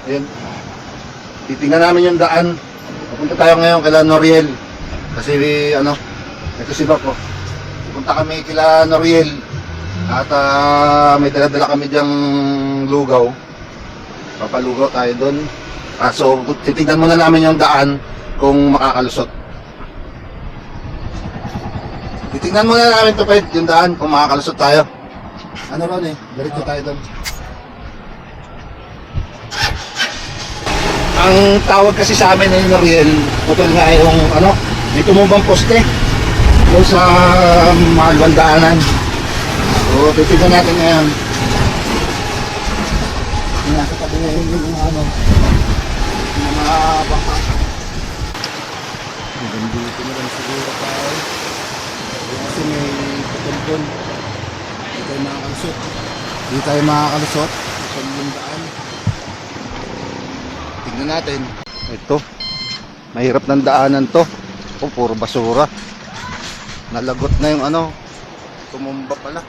Ayun. Titingnan namin yung daan. Pupunta tayo ngayon kila Noriel. Kasi ito si Bako. Pupunta kami kila Noriel. At may dala-dala kami diyang lugaw. Papalugaw tayo doon. So titingnan muna namin yung daan kung makakalusot. Titingnan muna namin to, Ped, yung daan kung makakalusot tayo. Ano ron diretso tayo doon. Ang tawag kasi sa amin ng Noriel, putol nga yung may tumubang poste doon sa Malwan daanan. So, titignan natin ngayon. Nasa tabi na yung mga baka. Dito na lang siguro tayo. Kasi may putol doon. Hindi tayo makakalusot. Ito yung daan. Tingnan natin. Ito. Mahirap ng daanan to. Puro basura. Nalagot na yung tumumba pala.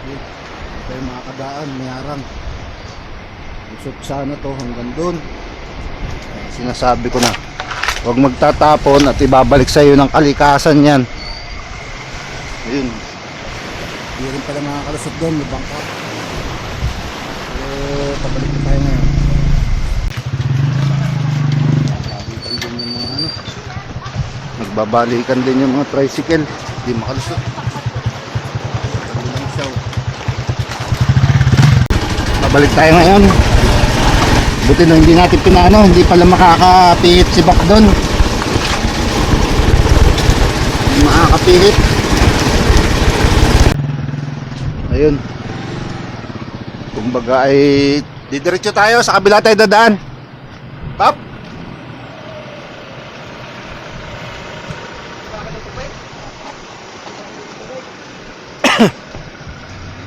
Hindi tayo makakadaan. May harang. Lusot sana to hanggang doon. Sinasabi ko na, huwag magtatapon at ibabalik sa iyo ng kalikasan yan. Ayun. Hindi rin pala makakalusot doon, may bangka. So, pabalik na tayo ngayon. Nagbabalikan din yung mga nagbabalikan din yung mga tricycle. Hindi makalusot. Pabalik tayo ngayon. Buti na hindi natin hindi pala makakapihit si Bak doon. Hindi makakapihit. Ayun. Kumbaga ay didiretso tayo, sa kabila tayo dadaan. Pap!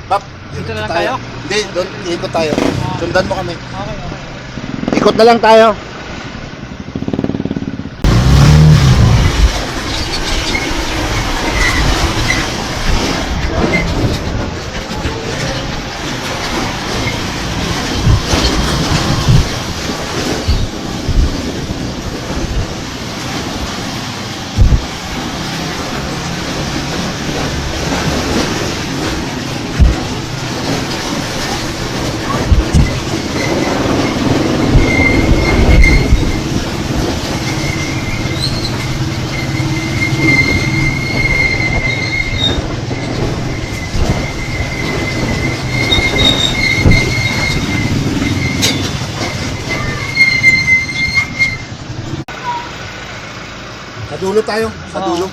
Pap! Dito na lang tayo? Hindi, doon, ikot tayo. Sundan mo kami. Okay. Ikot na lang tayo. Sa dulo tayo, sa dulo.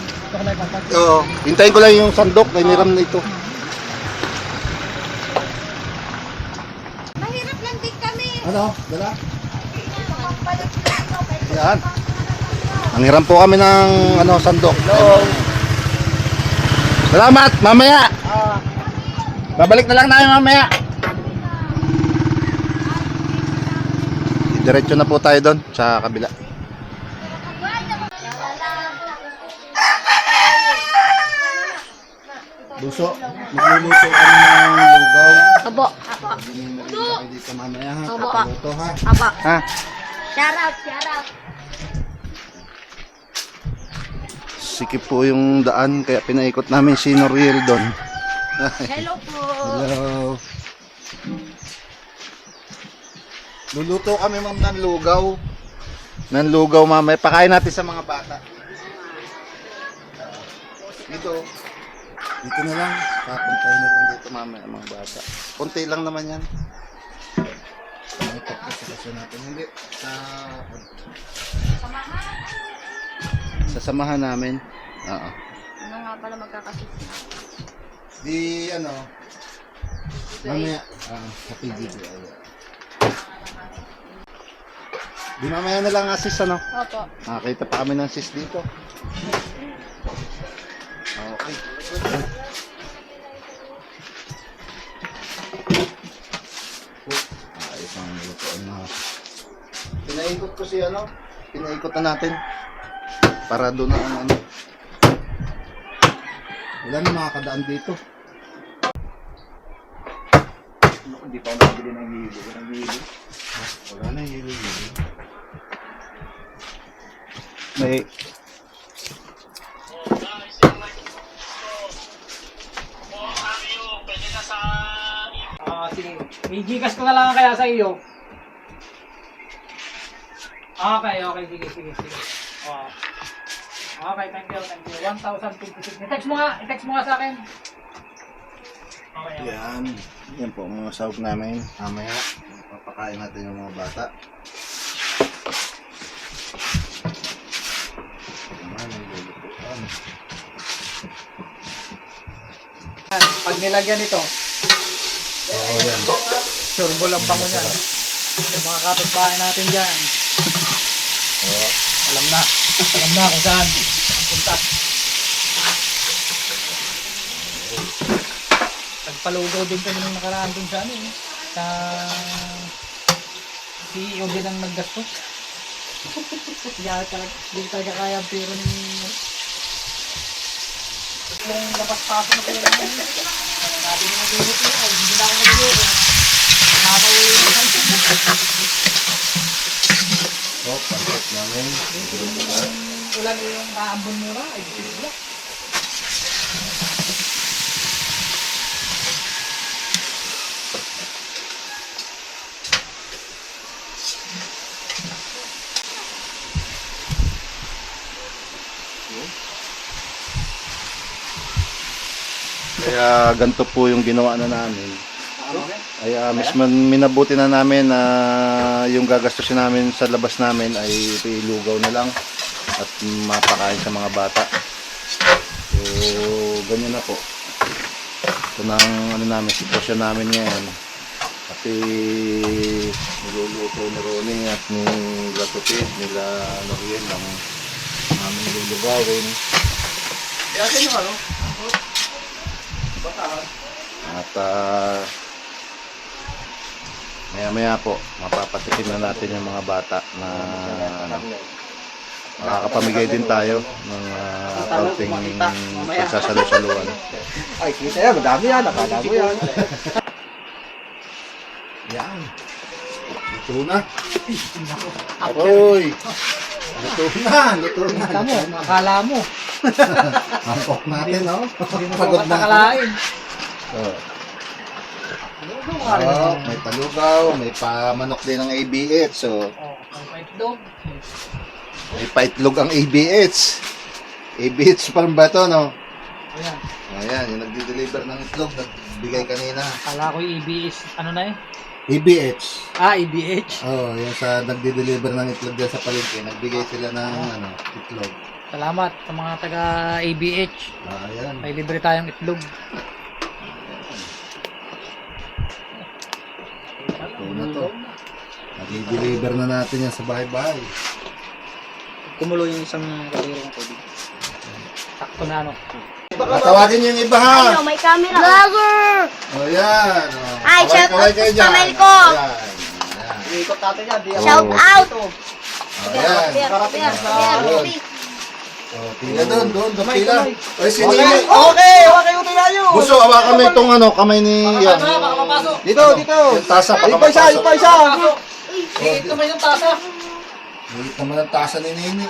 Oo, hintayin ko lang yung sandok, niram na ito. Mahirap lang din kami. Ano? Dala? Yan. Nanghiram po kami ng sandok. Hello. Salamat, mamaya. Babalik na lang tayo mamaya. Diretso na po tayo doon sa kabila. Buso, magluluto kami ng lugaw. Abo. Dito mamaya ha. Opo. Luto ha. Abo. Ha? Shout out. Sikip po yung daan kaya pinaikot namin si Noriel doon. Hello po. Hello. Luluto kami ma'am ng lugaw. Ng lugaw mamaya. Pakain natin sa mga bata. Dito na lang. Papuntahin na lang dito mamaya ang mga bata. Kunti lang naman yan. Ito kasi natin. Hindi. Sa samahan namin. Oo. Ano nga pala magkakasip? Di mamaya. Happy video. Di mamaya na lang sis Opo. Nakakita pa kami ng sis dito. Okay. Ayos ang lutoan na. Pinaikot ko pinaikot na natin. Para doon ang Wala na makakadaan dito. Hindi pa ako nakabili ng hilo. Wala na yung may Sige. May Gcash ko na lang kaya sa iyo. Okay. Sige. Okay, thank you. 1,056. I-text mo nga sa akin. Okay. yan. Yan po mga sahog namin. Mamaya, papakain natin yung mga bata. Naman, ang lulutuan. Pag nilagyan ito, Oo, yan. surbol ang bango niyan. Yung mga kapitbahay natin dyan. Alam na kung saan ang punta. Nagpalugaw din kami nung nakaraan dun sa ano eh. Sa CEO din ang naggastos. Hindi talaga kaya ang pera ni yung labas-paso na pera naman. Sabi niya nag-iwit niya, hindi na ako nag-iwit. Nakakawin yung Oh, pansot namin. ulan yung kaambon mura, ay sila. Kaya ganito po yung ginawa na namin. Ay mismo minabuti na namin na yung gagastusin namin sa labas namin ay ilugaw na lang at mapakain sa mga bata. So ganyan na po. Ito na ang ano namin, sitwasyon namin ngayon. Pati niluluto ni Ronnie at ni Latupid nila ano yun ang aming lulugawin. At maya po mapapatikim na natin yung mga bata na makakapamigay din tayo ng kaunting pagsasalu-saluan. Ay, kita yan. Madami yan. Nakala mo yan. Yan. Luto na. Aroy. Luto na. Tamo, akala mo. Mangkok natin, no? Hindi mo Pagod ko na. akalain. May palugaw, may pamanok din ng ABH. So, Ang fight dog. may paitlog ang ABH. ABH pa rin ba ito, no? Ayan. Ayan, yung nagdi-deliver ng itlog, nagbigay kanina. Akala ko EBS, ano na eh? ABH. EBH. Oh, yung sa nagdi-deliver ng itlog dyan sa palengke, nagbigay sila ng ano, itlog. Salamat sa mga taga ABH. Ayan. May libre tayong itlog. Ito na to. Nag-deliver na natin yan sa bahay-bahay. Kumulo yung isang kaliro ng tubig. Sakto na ano. Tawagin niyo yung iba ha. Ano, may camera. Vlogger! O yan. Oh. Ay, shout out kayo sa dyan. Pamel ko. Ayan. Ayan. Ikot natin yan. Di Shout out! O yan. O, pila doon, pila. O, sinili. Okay, okay yung tinayo. Gusto, awakan mo itong ano, kamay ni yan. Baka mapasok. Dito, dito. Yung tasa, Yung pa isa, yung pa isa. Ito may yung tasa. Ulit naman ang tasa ni Nini.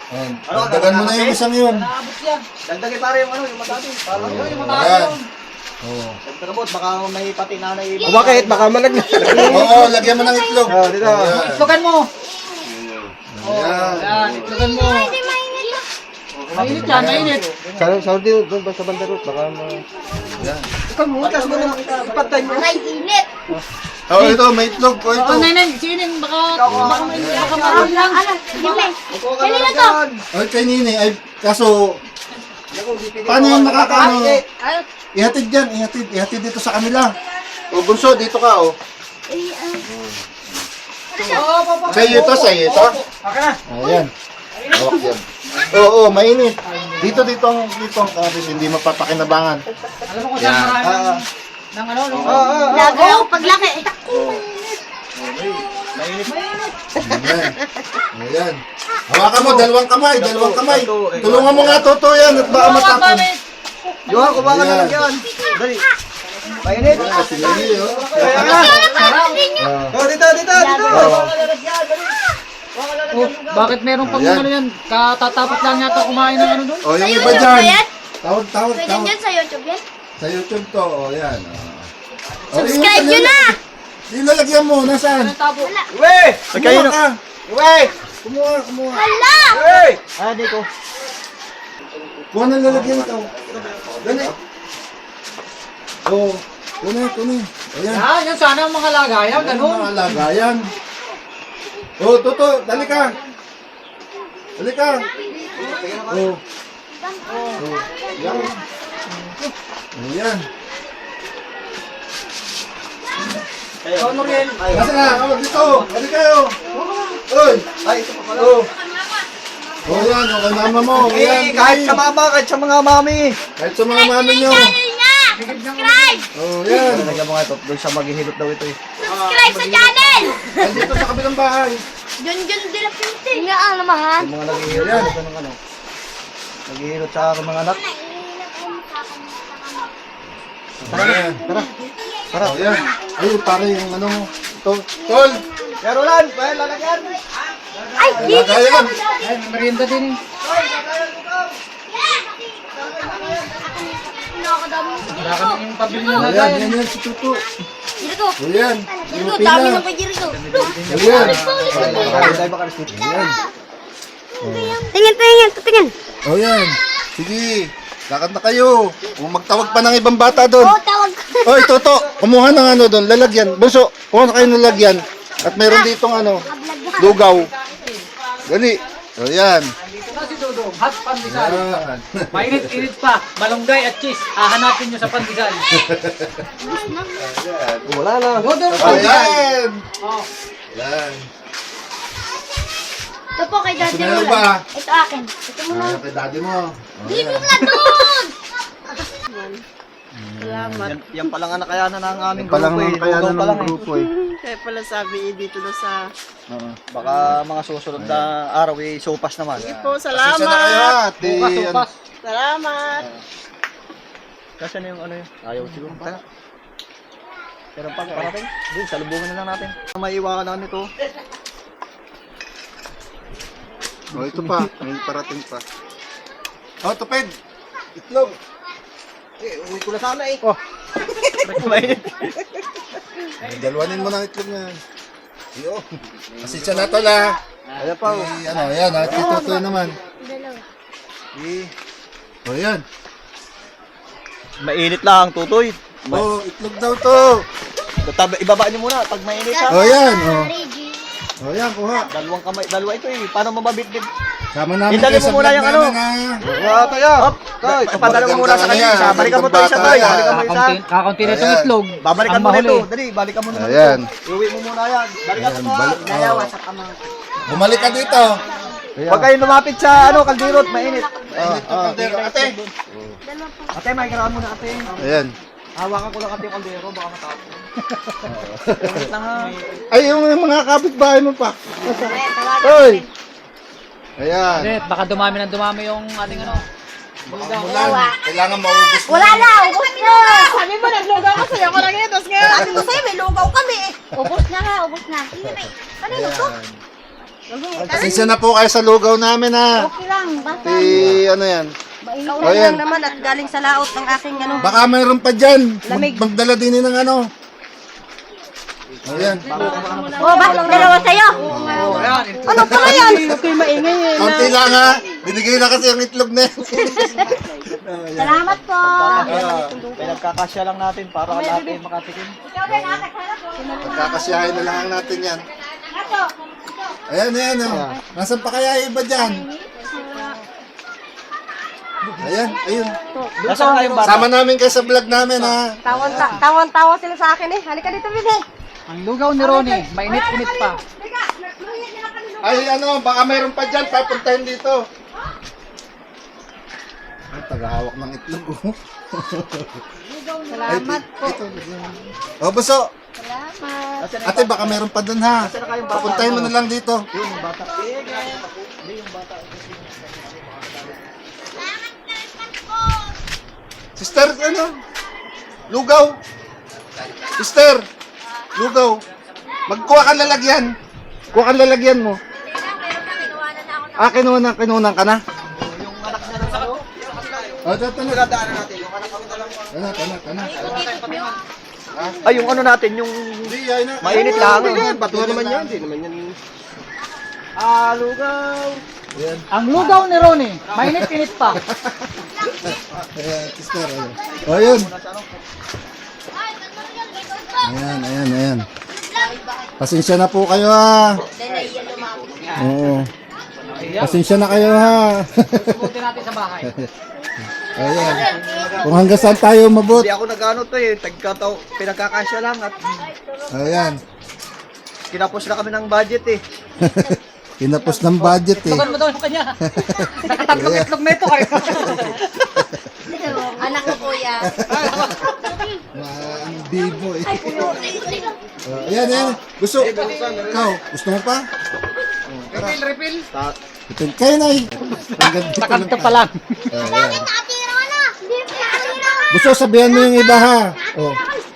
Ayan. Dagdagan mo na yung isang yun. Naabot yan. Dagdagin pare yung ano, yung matabi. Parang Ayun, yung yun. mataas Ayan. yun. Oo. Dagdagan mo, baka may pati nanay. O bakit? Baka malaglag. Oo, lagyan mo ng itlog. Oh, dito. Ayan. Itlogan mo. Ayan. Yan, itlogan mo. Mainit yan, mainit. Sa doon ba sa bandarot? Baka Ayan. ikaw mo, tas mo na ipatay mo. Aray, init! Oh, ito, may itlog ko ito. Oo, nainay, sinin, baka mainit, baka marami lang. Dime. Kanina to? Ay, kay Nini, ay, kaso, paano yung makakaano? Ay, Ihatid dyan, ihatid dito sa kanila. O, Bunso, dito ka, o. Sa iyo ito, sa iyo ito. Okay na. Ayan. Hawak yan. Oo, mainit. Dito ang kapis, hindi mapapakinabangan. Alam mo kung saan marami ng ano, no? vlogger ako paglaki. Ayan. Ayan. Hawakan mo, dalawang kamay. Tulungan mo nga, Toto, yan. At baka matapon. Johan, kumaha ka na Ayan. lang yan. Dali. Mainit. Sige, oh. Oh, dito. Oh, bakit meron pang Ayan. ano yan? Katatapat lang yata kumain ng ano doon? Oh, yung Sa iba YouTube dyan. ba yan? Tawag. Pwede dyan sa YouTube yan? Sa YouTube to, oh, yan. Oh. Subscribe nyo na! Nilalagyan mo, nasaan? Wala. Uwe! Kumuha ka. Uwe! Kumuha. Hala! Uwe! Ah, dito. Kuha na lalagyan ito. Dali. Oh, kunin. Ayan. Yan, yan sana ang mga lagayan, Ayan, ganun. mga lagayan. Oh, Toto, dali ka. Dali ka. Oh. Yan. Ayan. Oh, Noriel. Kasi nga, oh, dito. Dali kayo. Oy. Ay, ito pa pala. Oh. Oh, yan. Okay, mama mo. Ayan. Kahit sa mama, kahit sa mga mami. Kahit sa mga mami nyo. Channel niya! Subscribe! Oh, yan. Lagyan mo nga ito. Doon siya maghihilot daw ito eh. Subscribe sa channel! Andito sa kabilang bahay. Jun de la Pinti. Nga ang namahan. Yung mga naghihilot. Ayan. Ito ng ano. Naghihilot sa aking mga anak. Ayan. Tara. Oh, yan. Ayun, pare yung ano mo. Ito. Tol. Yarulan! Bayan, lalagyan! Ay, hindi Lagayan. Ay, may merienda din eh. Nakakadami. Wala ka nang yung pabili na Ayan, lagayan. yan, si Tuto. Jericho. Oh, yan. Jericho, Yung dami pila. ng kay Jericho. Ayan. Tayo ba karistit? Ayan. Tingin. Oh, yan. Sige. Lakad na kayo. Kung magtawag pa ng ibang bata doon. Oo, tawag. Oy, Toto, kumuha ng ano doon, lalagyan. Bunso, kuha na kayo ng lalagyan. At meron ditong ano, lugaw. Dali. O, yan. Dito na si Dodong, hot pandesal. Yan. Mainit-init pa, malunggay at cheese. Hahanapin nyo sa pandesal. Wala na. Dodong Oh, pandesal. yan. Oh. Yan. Ito po kay Daddy Gusto mo Roland. ba? Ito akin. Ito mo na. Ayan kay daddy mo. Oh, Hindi mo yan. na doon! Yan palang anak kaya na ng aming Palang grupo eh. kaya Lugaw na pa lang ng eh. grupo eh. Kaya pala sabi dito na sa... Oo. Baka mga susunod na araw eh, sopas naman. Sige po, Pasensya na kayo salamat! ate. Bukas, bukas. Salamat! Kasi na yung ano yun? Ayaw siguro. Tara. Pero pag parating, dun, salubungan na lang natin. May iwakan na nito. Oh, ito pa. May parating pa. Oh, tupid. Itlog. Eh, uwi ko na sana eh. Oh. Mainit. Dalwanin mo ng itlog na yan. Iyo. Pasensya na to la. Ayan pa oh. Ano, yan. At ito to naman. Dalawa. Eh, Oh, yan. mainit lang, tutoy. Oh, itlog daw to. Ibaba niyo muna pag mainit ha. Oh, yan. Oh. Reggie. Oh, yan. Kuha. Dalawang kamay, dalawa ito eh. Paano mababitbit? Sama namin Idali kayo mo sa muna vlog yung ano. namin, ha? Wala tayo. Hop, toy. Papadala mo muna sa kanya isa. Balikan mo to isa, toy. Balikan mo isa. Kakaunti na itong Ayan. itlog. Babalikan Ang mo mahuli. nito. Dali, balikan mo na nito. Ayan. Iuwi mo muna yan. Balikan mo ha. Dalawa sa kamang. Bumalik ka dito. Huwag kayo lumapit sa ano, kaldirot, mainit. Ate. Ate, may karawan mo na ate. Ayan. Hawakan ko lang ate yung kaldero, baka matapos. Mainit lang ha. Ay, yung mga kapitbahay mo pa. Hoy. Ayan. Ulit, baka dumami ng dumami yung ating ano. Mulan. Kailangan maubos mo. Wala na, ubos na! Sabi mo, naglugaw ka sa'yo ko lang ito. Tapos ngayon, sabi mo sa'yo, may lugaw kami eh. Ubos na nga, ubos na. Ano yun to? Pasensya na po kayo sa lugaw namin, ha. Okay lang, basta. Ano yan? Ikaw Oh, yan. lang naman at galing sa laot ng aking ano. Baka mayroon pa dyan. Lamig. Magdala din ng ano. Ayan. Oh, bakit dalawa sa'yo? Oh, ayan. Ano pala yan? Okay, maingay eh. Konti lang, ha. Binigay na kasi ang itlog na yan. Salamat po. May nagkakasya lang natin para lahat ay makatikim. Ikaw din, ate. Pagkakasyahin na lang natin yan. Ayan, ayan, oh. Nasaan pa kaya yung iba dyan? Ayan, ayun. Nasaan na yung bata? Sama namin kayo sa vlog namin, ha. Tawan-tawa sila sa akin eh. Halika dito, Bini. Ang lugaw ni Ronnie, mainit-init pa. Ay, ano, baka mayroon pa dyan. Papuntahin dito. Ay, tagahawak ng itlog, oh. Salamat po. Ito, oh, buso. Salamat. Ate, baka mayroon pa dun, ha. Papuntahin mo na lang dito. Yun, yung bata. Sister, ano? Lugaw. Sister, lugaw. Magkuha ka lalagyan. Kuha ka lalagyan mo. Kinunan ka na? Ito na. Ay, yung ano natin, yung mainit lang. Bato naman yan. Hindi naman yan. Lugaw. Ayan. Ang lugaw ni Ronnie, mainit-init pa. Ayan, sister. Ayan. O, yun. Ayan. Pasensya na po kayo ha. Oo. Pasensya na kayo ha. Susubutin natin sa bahay. Ayan. Kung hanggang saan tayo mabot. Hindi ako nag-ano to eh. Pinagkakasya lang at Ayan. kinapos na kami ng budget eh. Kinapos ng budget eh. Tugan mo daw yung kanya. Nakatatlong itlog na ito. Anak ko kuya. Ang bibo eh. Ayan. Ikaw, gusto mo pa? Refill. Kayo na eh. Nakanto pa lang. Ayan. Nakatira ka na. Hindi pa nakatira. Gusto sabihan mo yung iba ha. Oh.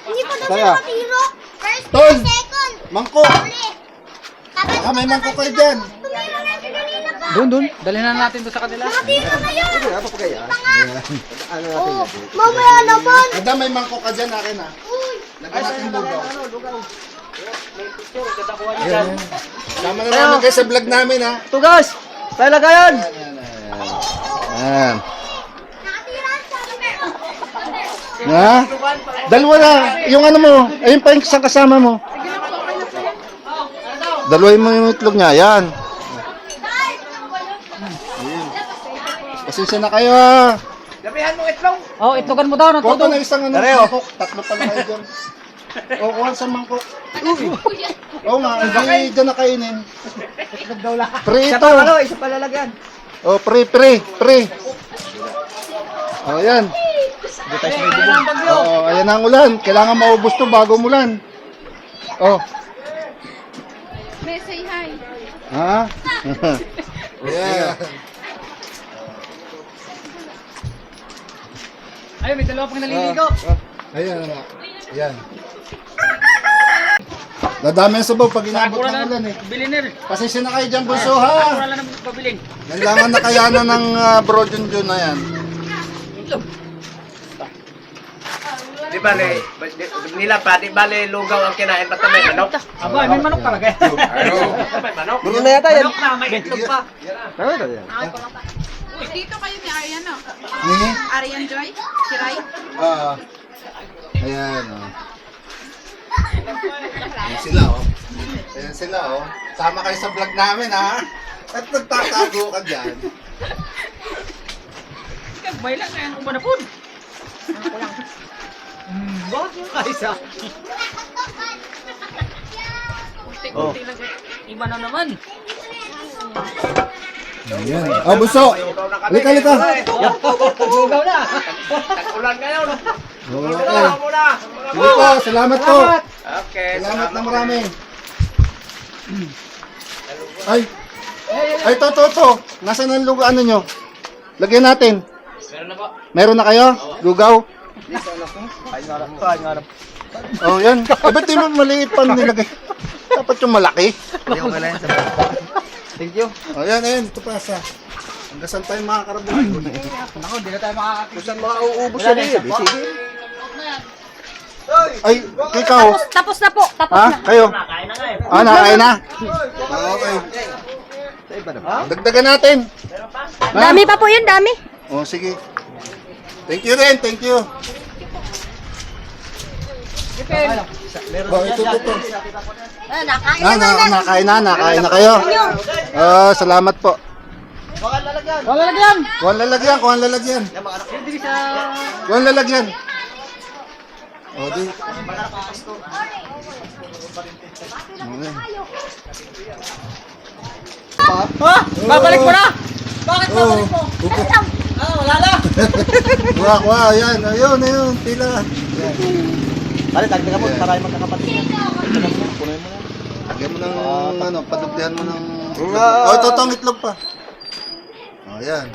Hindi pa daw Kaya. nakatira. First, Tol! second. Mangkok! Baka may mangkok kayo dyan. Tumira na si kanina pa. Doon. Dalhin na natin doon sa kanila. Nakatira kayo. Ayan. Oh, mamaya naman. Ada, may mangkok ka dyan akin ha. Lagyan natin lugaw. Ayan. Sama na namin kayo sa vlog namin ha. Tugas! Tayo lagayan! Ayan. Nakatira sa Ha? Dalawa na. Yung ano mo, ayun pa yung isang kasama mo. Dalawa mo yung itlog niya. Ayan. Ayun. Pasensya na kayo ha. Oh, itlogan mo daw. Kuha Todo. na isang ano, Pareho. mangkok. Tatlo pala kayo dyan. O, kuha sa mangkok. Oo nga, hindi dyan na kainin. Pre Isa ito. pa ano, isa pa lalagyan. O, pre. O, ayan. Hindi tayo sa may bubong. Oo, ayan ang ulan. Kailangan maubos to bago umulan. Oh. May say hi. Ha? Ayan. Ay, may dalawa pang naliligo. Ayan. Ayan. Dadami ang sabaw pag inabot Sakura ng ulan na. eh. Bilinir. Pasensya na kayo dyan, bunso Sakura ha. lang na pabiling. Kailangan na kayanan ng Bro Junjun na yan. Di bale, nila pa, di bale lugaw ang kinain pa may manok. Aba, may manok talaga. May manok. Gulo na yata yan. Manok na, may itlog pa. Dito kayo ni Arian, no? Ni? Arian Joy? Si Rai? Ayan, oh. Ayan sila, oh. Sama kayo sa vlog namin, ha? At nagtatago ka dyan. May lang na yung umanapon. Bakit yung kaisa? Kunti-kunti lang. Iba na naman. Ayan. Oh, bunso! Halika. Lugaw na. Tag-ulan ngayon. Okay. Muna. Sige po, salamat po. Okay. Salamat na marami. Ay, to. Nasaan ang lugaw, ano nyo? Lagyan natin. Meron na kayo? Lugaw? Ay, ngarap. Oh, yan. Ba't di mo maliit pa nilagay? Dapat yung malaki. Hindi ako kailangan sa Thank you. Oh, yan. Ito pa sa. Hanggang saan tayo makakarabuhan? Ako, hindi na tayo makakakita. Kung saan mauubos yan eh. Sige. Ay, ikaw. Tapos na po. Tapos Ha? na. Kayo? Nakain na? Okay. Sa iba na. Dagdagan natin. Dami pa po yun, dami. Oh, sige. Thank you rin, thank you. Oh, ito. Nakain Nakain na kayo. Salamat po. Wala lagyan. Kuha ang lalagyan. Hindi sa... Kuha ang lalagyan. O, di. Ha? Babalik mo na? Bakit babalik mo? Upo. Wala na. Kuha. Ayun, pila. Pare, tagdagan mo. Para yung magkakapatid. Punoy mo na. Lagyan mo ng, padugdihan mo ng... Ah. Ito ang itlog pa. O, yan.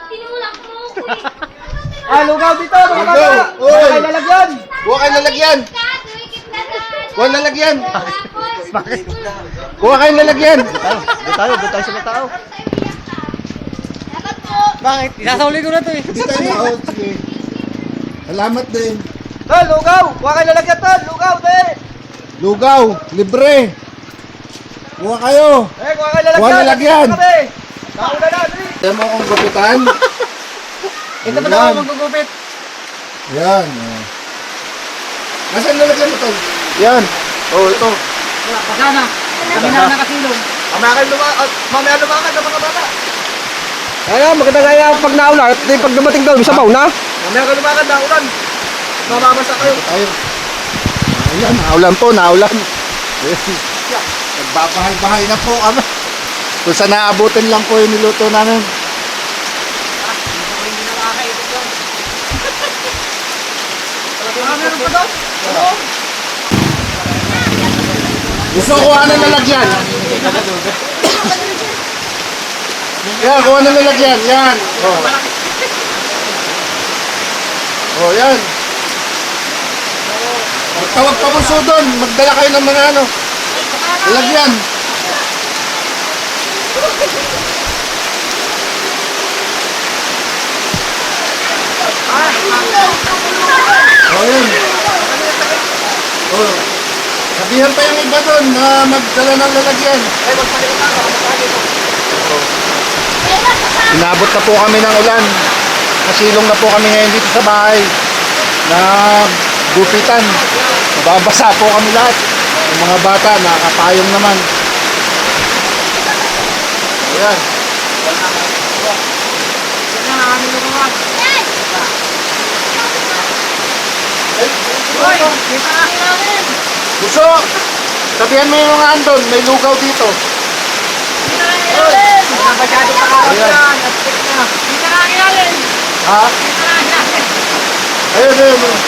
Tinulak mo. lugaw dito, mga Lugaw. bata. Oy. Wala kayo lalagyan. Kuha kayo lalagyan. Kuha lalagyan. Kuha kayo lalagyan. Doon tayo sa tao. Bakit? Isasauli ko na to eh. Hindi tayo na. Oh, sige. Salamat din. Tol, lugaw. Kuha kayo lalagyan, tol. Lugaw, din. Lugaw, libre. Kuha kayo. Kuha kayo lalagyan. Kuha lalagyan. Nauna na, din. Kaya mo akong gupitan. Ito pa Yan. na ako magugupit. Yan. Oh. Nasaan lalagyan mo, Tol? Yan. Oh, ito. Pagkana. Kami na nakasilong. Mamaya lumakad ang mga bata. Kaya maganda kaya pag nauna at pag dumating daw, sabaw na. Mamaya ka lumakad na ulan. Mamabasa kayo. Tayo. Ayan, naulan po, naulan. Nagbabahay-bahay na po kami. Kung saan naabutin lang po yung niluto namin. Meron pa daw? Gusto ko kuha ng lalagyan. Yan, kuha ng lalagyan. Yan. Oh. Oh, yan. Magtawag pa puso doon. Magdala kayo ng mga ano. Lalagyan. Oh, yan. Oh. Sabihan pa yung iba doon na magdala ng lalagyan. Inabot na po kami ng ulan. Nasilong na po kami ngayon dito sa bahay. Naggupitan. Babasa po kami lahat. Yung mga bata, nakakapayong naman. Ayan. Gusto! Sabihan mo yung mga andon, may lugaw dito. Masyado pa ako Ayan. yan. Dito na kinalin. Ha? Dito na kinalin. Ayun, ayun.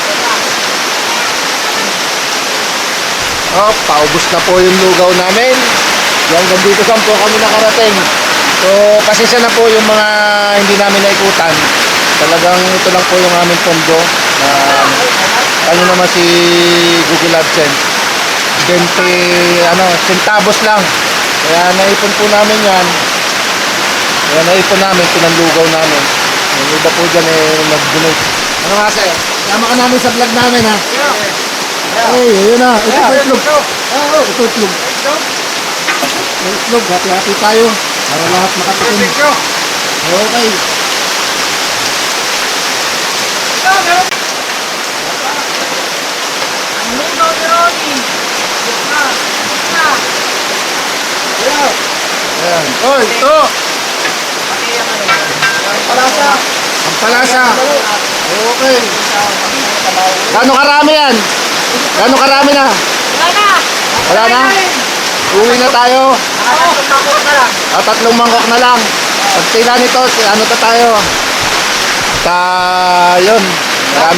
Oh, paubos na po yung lugaw namin. Hanggang dito saan po kami nakarating. So, pasensya na po yung mga hindi namin naikutan. Talagang ito lang po yung aming pondo na ano naman si Google AdSense. 20 centavos lang. Kaya naipon po namin yan. Kaya naipon namin, pinanlugaw namin. Yung iba po dyan nag-donate. Ano nga sa'yo? Sama ka namin sa vlog namin ha. Ay, ayun na. Ito po itlog. Oo, ito itlog. May itlog, hati-hati tayo. Para lahat makatikim. Okay. Lugaw ni Ronnie. Ayan. Oh, ito. Palasa. Ang palasa. Okay. Gano'ng karami yan? Gano'ng karami na? Wala na. Wala na? Uwi na tayo. Tatlong mangkok na lang. Pag sila nito, ano ta tayo? Yun.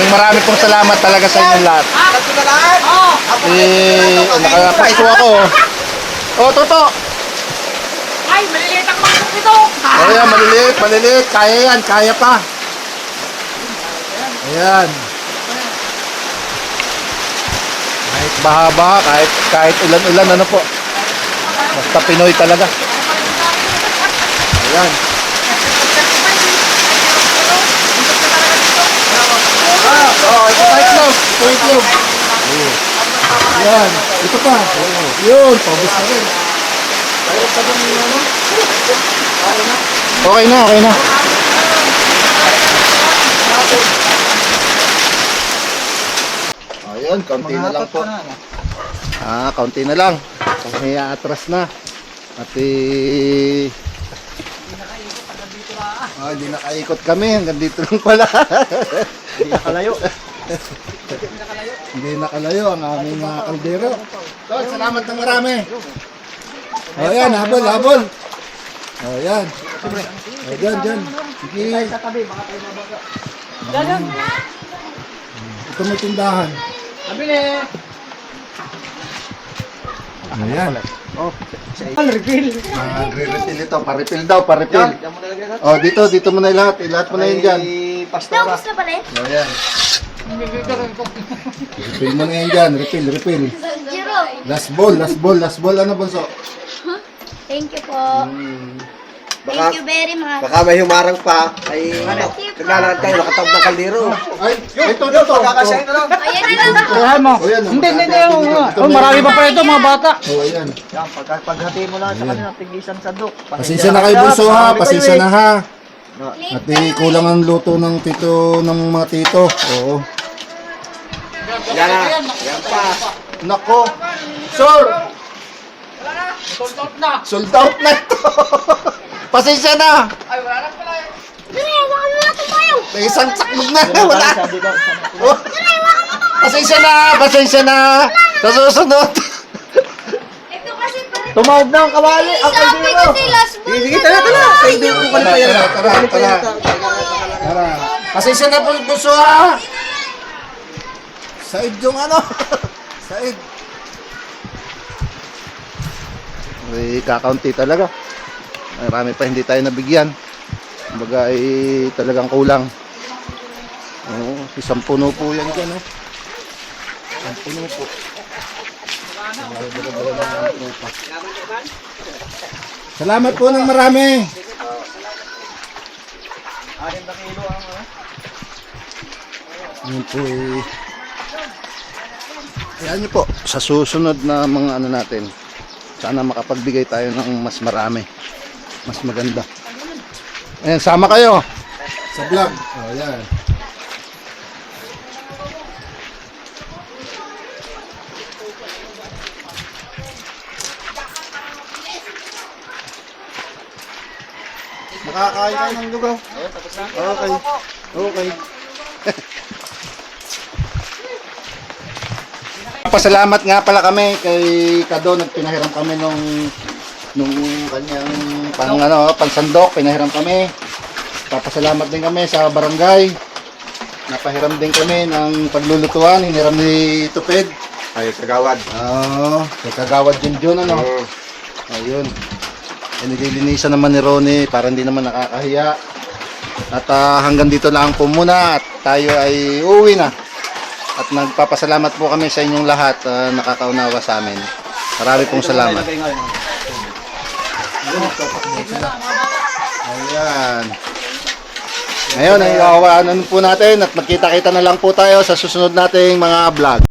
Maraming pong salamat talaga sa inyong lahat. Tatlo na lahat. Oo. Nakapasko ako. Oh, Toto. Ay, maliliit ang mangkok nito. Oh, yan, maliliit. Kaya yan, kaya pa. Ayan. Kahit baha-baha, kahit ulan-ulan, ano po. Basta Pinoy talaga. Ayan. Ito pa itlog. Ito itlog. Ayan. Ito pa. Yun, paubos na rin. Okay na. Ayun, kaunti na lang po. Kaunti na lang. May atras na. At hindi nakaikot kami. Hanggang dito lang pala. Hindi nakalayo. Hindi nakalayo ang aming mga kaldero. Tol, salamat ng marami. O yan, habol. O yan. O dyan. Sige. Ito may tindahan. Abili. Ayan. Refill. Re-refill ito. Pa-refill daw, pa-refill. Yan mo nalagyan natin. O, dito mo na lahat. Lahat mo na yun dyan. Pastora. Naubos na pala eh. Ayan. Refill mo na yan dyan. Refill. Zero. Last ball. Ano, Bunso? Thank you po. Baka, Thank you very much. baka may humarang pa, ay naglalakad kayo, nakatab ng kaldero. Ay, ito. Pagkakasyahin na lang. Ayan na lang. Kuyahan mo. Oh, yan, Hindi. ito, Marami pa pala ito, mga bata. Oh, ayan. Yan, paghatiin mo lang sa kanila, tigisan sandok. Pasensya na kayo, Bunso, ha? Marami Pasensya kayo, na, ha? At kulang ang luto ng mga tito. Oo. Yan na, yan pa. Nako. Sir! Sold out na ito. Pasensya na. Dali, hawakan mo na ito tayo. May isang sakmog na. eh. Wala. Sabi ko, Oh. Pasensya na. Sa susunod. Ito kasi pa rin. tumawag na ang kawali, ang Sabi kaldero. kasi last Sige, month. sige, tara. Hindi ko pala pa yan. Tara. Pasensya na po, Bunso, ha? Said yung ano. Said. Ay, kakaunti talaga. Marami pa hindi tayo nabigyan. Kumbaga ay talagang kulang. Oo, isang puno po yan dyan, oh. Isang puno po. Salamat po ng marami. 6 na kilo ang ano. Yun po eh. Ayan nyo po, sa susunod na mga ano natin, sana makapagbigay tayo ng mas marami. Mas maganda. Ayan, sama kayo. Sa vlog. Oh, ayan. Makakain ka ng lugaw. Okay. Okay. Pasalamat nga pala kami kay Kado, nagpinahiram kami nung kanyang pansandok, pinahiram kami. Papasalamat din kami sa barangay. Napahiram din kami ng paglulutuan, hiniram ni Tupid. Ay, kagawad. Oo, kay Kagawad Junjun, ano. Ayun. E, nililinisan naman ni Ronnie para hindi naman nakakahiya. At hanggang dito lang po muna at tayo ay uuwi na. At nagpapasalamat po kami sa inyong lahat nakakaunawa sa amin. Marami pong salamat. Ayan. Ngayon ay ano po natin at magkita-kita na lang po tayo sa susunod nating mga vlog.